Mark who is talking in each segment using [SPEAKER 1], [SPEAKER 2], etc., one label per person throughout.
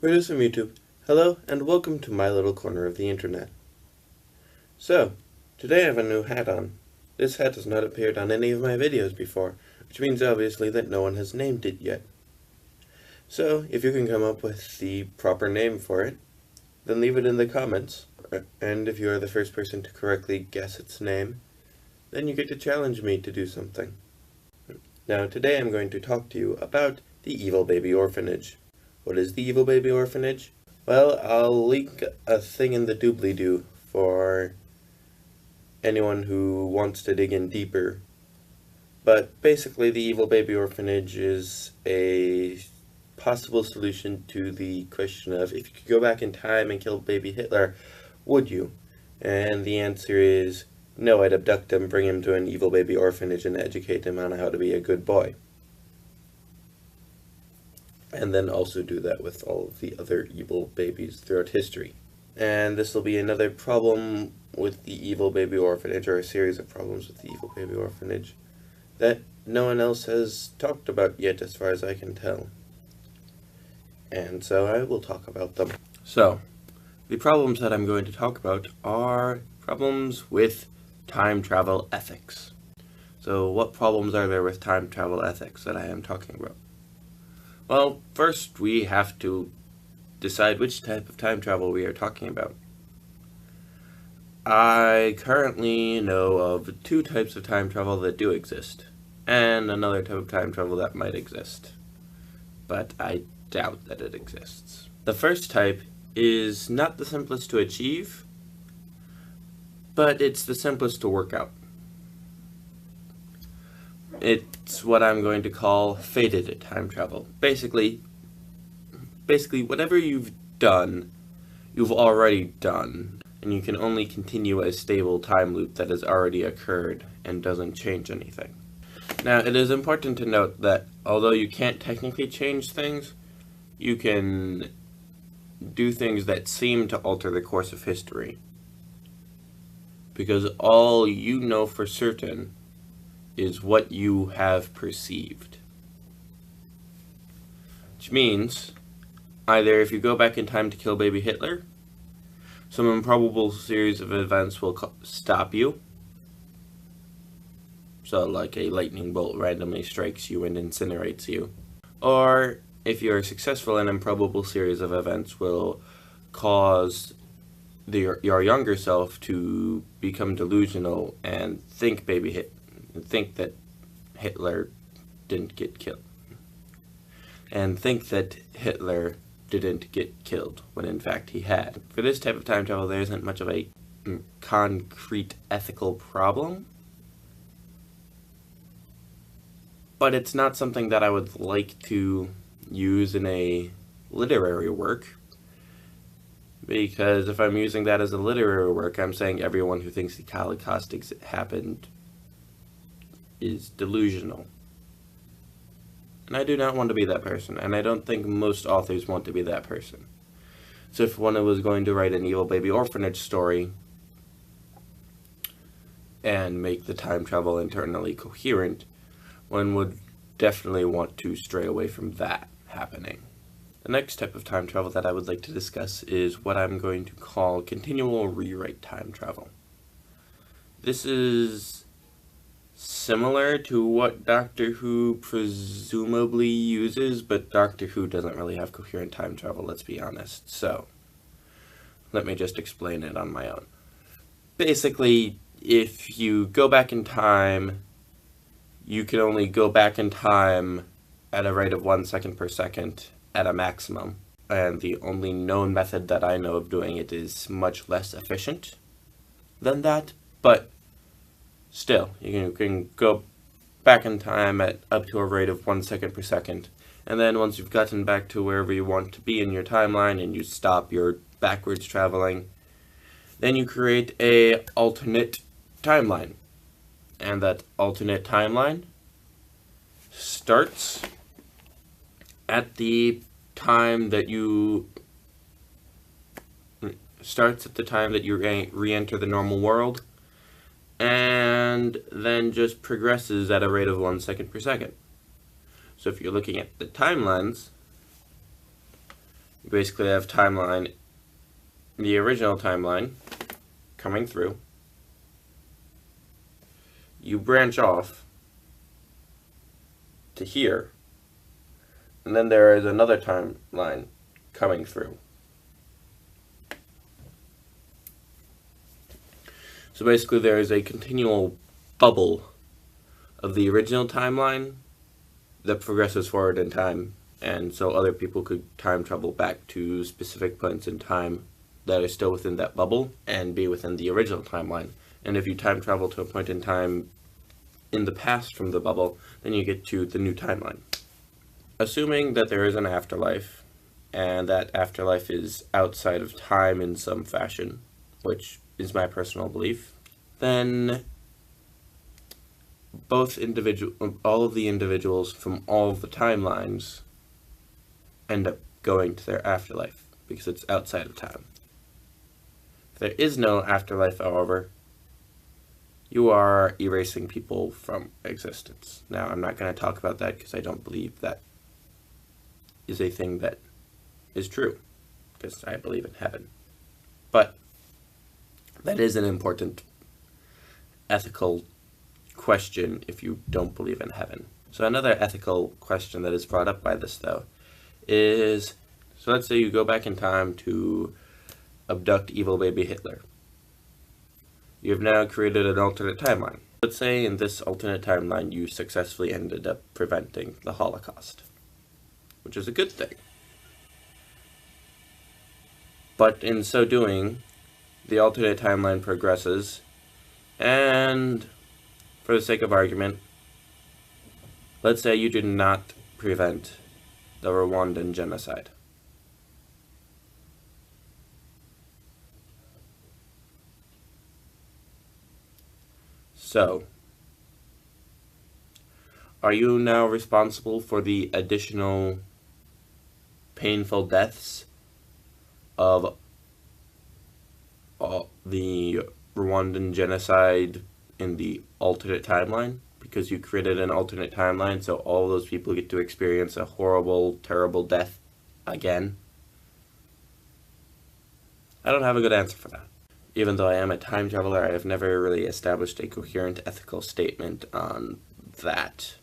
[SPEAKER 1] Greetings from YouTube. Hello and welcome to my little corner of the internet. So, today I have a new hat on. This hat has not appeared on any of my videos before, which means obviously that no one has named it yet. So, if you can come up with the proper name for it, then leave it in the comments, and if you are the first person to correctly guess its name, then you get to challenge me to do something. Now, today I'm going to talk to you about the Evil Baby Orphanage. What is the Evil Baby Orphanage? Well, I'll link a thing in the doobly-doo for anyone who wants to dig in deeper. But basically, the Evil Baby Orphanage is a possible solution to the question of, if you could go back in time and kill baby Hitler, would you? And the answer is, no, I'd abduct him, bring him to an evil baby orphanage, and educate him on how to be a good boy. And then also do that with all of the other evil babies throughout history. And this will be another problem with the Evil Baby Orphanage, or a series of problems with the Evil Baby Orphanage, that no one else has talked about yet as far as I can tell. And so I will talk about them. So, the problems that I'm going to talk about are problems with time travel ethics. So what problems are there with time travel ethics that I am talking about? Well, first we have to decide which type of time travel we are talking about. I currently know of two types of time travel that do exist, and another type of time travel that might exist, but I doubt that it exists. The first type is not the simplest to achieve, but it's the simplest to work out. It's what I'm going to call fated time travel. Basically, whatever you've done, you've already done, and you can only continue a stable time loop that has already occurred and doesn't change anything. Now, it is important to note that although you can't technically change things, you can do things that seem to alter the course of history. Because all you know for certain is what you have perceived. Which means, either if you go back in time to kill baby Hitler, some improbable series of events will stop you. So like a lightning bolt randomly strikes you and incinerates you. Or if you are successful, an improbable series of events will cause your younger self to become delusional and think that Hitler didn't get killed. And think that Hitler didn't get killed, when in fact he had. For this type of time travel, there isn't much of a concrete ethical problem. But it's not something that I would like to use in a literary work. Because if I'm using that as a literary work, I'm saying everyone who thinks the Holocaust happened is delusional. And I do not want to be that person, and I don't think most authors want to be that person. So if one was going to write an Evil Baby Orphanage story and make the time travel internally coherent, one would definitely want to stray away from that happening. The next type of time travel that I would like to discuss is what I'm going to call continual rewrite time travel. This is similar to what Doctor Who presumably uses, but Doctor Who doesn't really have coherent time travel, let's be honest. So, let me just explain it on my own. Basically, if you go back in time, you can only go back in time at a rate of 1 second per second at a maximum. And the only known method that I know of doing it is much less efficient than that, but still, you can go back in time at up to a rate of 1 second per second. And then once you've gotten back to wherever you want to be in your timeline and you stop your backwards traveling, then you create a alternate timeline. And that alternate timeline starts at the time that you re-enter the normal world, and then just progresses at a rate of 1 second per second. So if you're looking at the timelines, You basically have the original timeline coming through. You branch off to here, and then there is another timeline coming through. So basically there is a continual bubble of the original timeline that progresses forward in time, and so other people could time travel back to specific points in time that are still within that bubble and be within the original timeline. And if you time travel to a point in time in the past from the bubble, then you get to the new timeline. Assuming that there is an afterlife, and that afterlife is outside of time in some fashion, which is my personal belief, then all of the individuals from all of the timelines end up going to their afterlife, because it's outside of time. If there is no afterlife, however, you are erasing people from existence. Now, I'm not going to talk about that because I don't believe that is a thing that is true, because I believe in heaven. But that is an important ethical question if you don't believe in heaven. So another ethical question that is brought up by this, though, is, so let's say you go back in time to abduct evil baby Hitler. You have now created an alternate timeline. Let's say in this alternate timeline you successfully ended up preventing the Holocaust, which is a good thing. But in so doing, the alternate timeline progresses, and for the sake of argument, let's say you did not prevent the Rwandan genocide. So, are you now responsible for the additional painful deaths of the Rwandan genocide in the alternate timeline? Because you created an alternate timeline, so all those people get to experience a horrible, terrible death again? I don't have a good answer for that. Even though I am a time traveler, I have never really established a coherent ethical statement on that.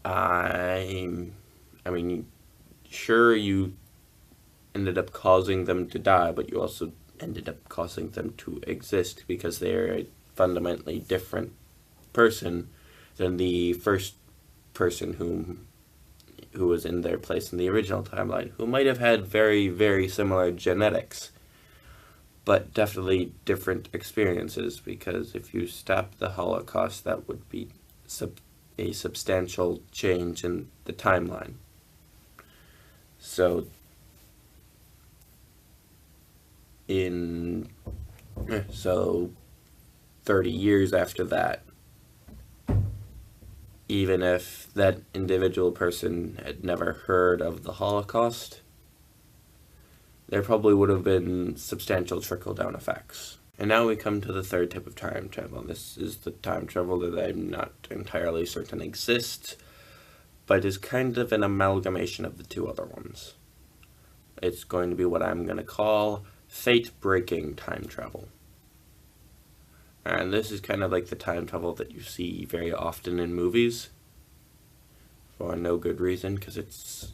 [SPEAKER 1] I mean, sure, you ended up causing them to die, but you also ended up causing them to exist because they're a fundamentally different person than the first person who was in their place in the original timeline, who might have had very, very similar genetics, but definitely different experiences, because if you stop the Holocaust, that would be a substantial change in the timeline. So, 30 years after that, even if that individual person had never heard of the Holocaust, there probably would have been substantial trickle-down effects. And now we come to the third type of time travel. This is the time travel that I'm not entirely certain exists, but is kind of an amalgamation of the two other ones. It's going to be what I'm going to call fate-breaking time travel. And this is kind of like the time travel that you see very often in movies, for no good reason, because it's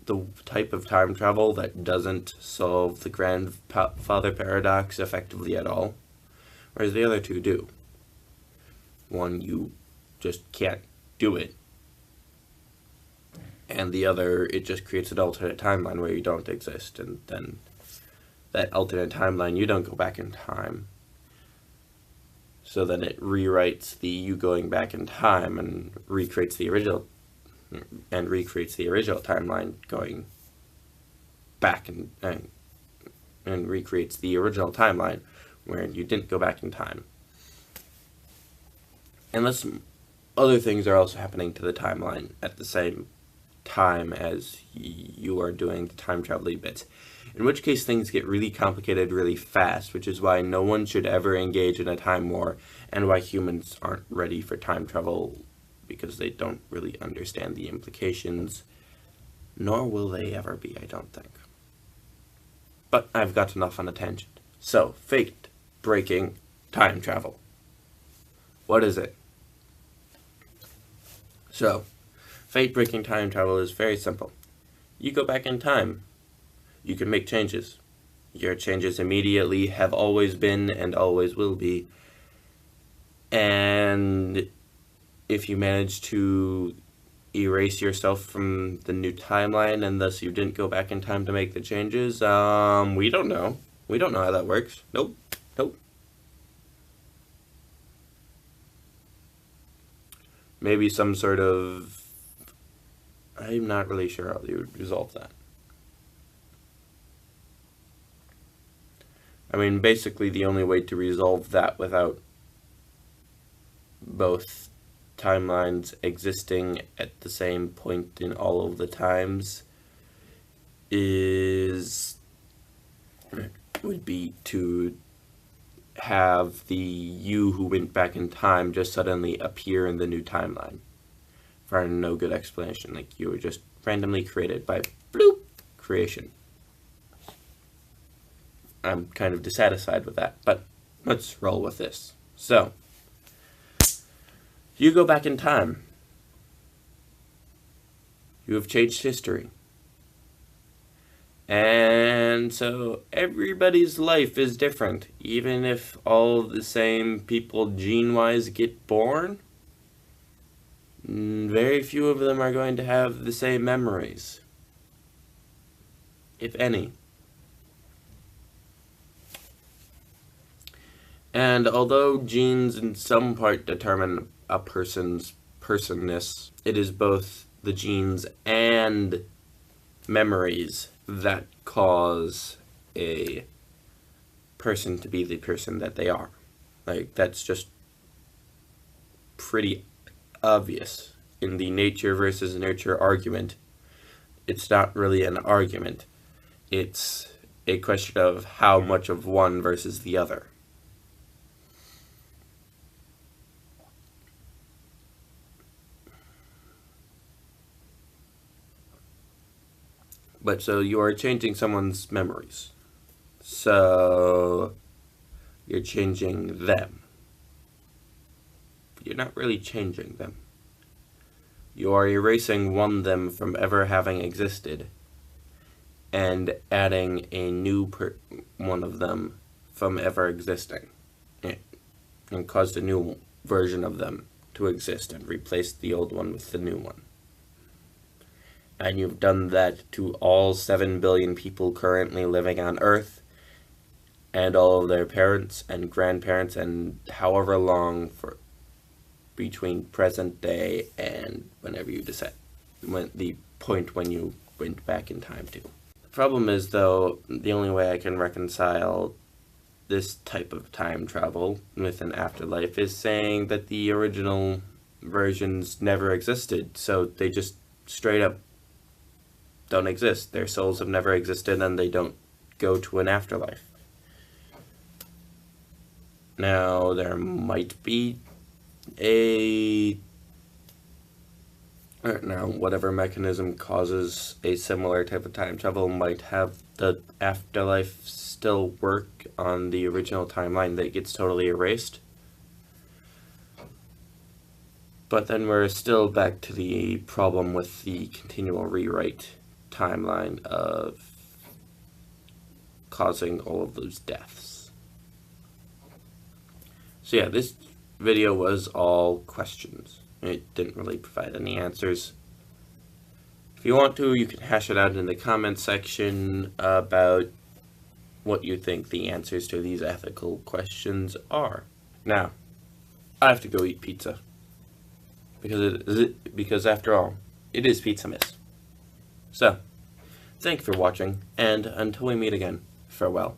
[SPEAKER 1] the type of time travel that doesn't solve the grandfather paradox effectively at all, whereas the other two do. One, you just can't do it, and the other, it just creates an alternate timeline where you don't exist, and then that alternate timeline, you don't go back in time. So then it rewrites the you going back in time and recreates the original timeline going back and recreates the original timeline where you didn't go back in time. Unless other things are also happening to the timeline at the same time as you are doing the time travel bits. In which case things get really complicated really fast, which is why no one should ever engage in a time war, and why humans aren't ready for time travel, because they don't really understand the implications Nor will they ever be, I don't think. But I've got enough on a tangent. So, fate-breaking time travel. What is it? So, fate-breaking time travel is very simple. You go back in time. You can make changes. Your changes immediately have always been and always will be. And if you manage to erase yourself from the new timeline and thus you didn't go back in time to make the changes, we don't know. We don't know how that works. Nope. Maybe some sort of... I'm not really sure how you would resolve that. I mean, basically the only way to resolve that without both timelines existing at the same point in all of the times would be to have the you who went back in time just suddenly appear in the new timeline for no good explanation, like you were just randomly created by bloop creation. I'm kind of dissatisfied with that, but let's roll with this. So, you go back in time. You have changed history. And so everybody's life is different. Even if all the same people gene-wise get born, very few of them are going to have the same memories. If any. And although genes in some part determine a person's personness, it is both the genes and memories that cause a person to be the person that they are. Like, that's just pretty obvious. In the nature versus nurture argument, it's not really an argument. It's a question of how much of one versus the other. But so you are changing someone's memories. So you're changing them. You're not really changing them. You are erasing one them from ever having existed and adding a new one of them from ever existing, and caused a new version of them to exist and replaced the old one with the new one. And you've done that to all 7 billion people currently living on Earth, and all of their parents and grandparents, and however long for between present day and whenever you decide, the point when you went back in time to. The problem is, though, the only way I can reconcile this type of time travel with an afterlife is saying that the original versions never existed, so they just straight up don't exist. Their souls have never existed and they don't go to an afterlife. Now, there might be whatever mechanism causes a similar type of time travel might have the afterlife still work on the original timeline that gets totally erased. But then we're still back to the problem with the continual rewrite timeline of causing all of those deaths. So yeah, this video was all questions. It didn't really provide any answers. If you want to, you can hash it out in the comment section about what you think the answers to these ethical questions are. Now, I have to go eat pizza. Because after all, it is Pizzamas. So, thank you for watching, and until we meet again, farewell.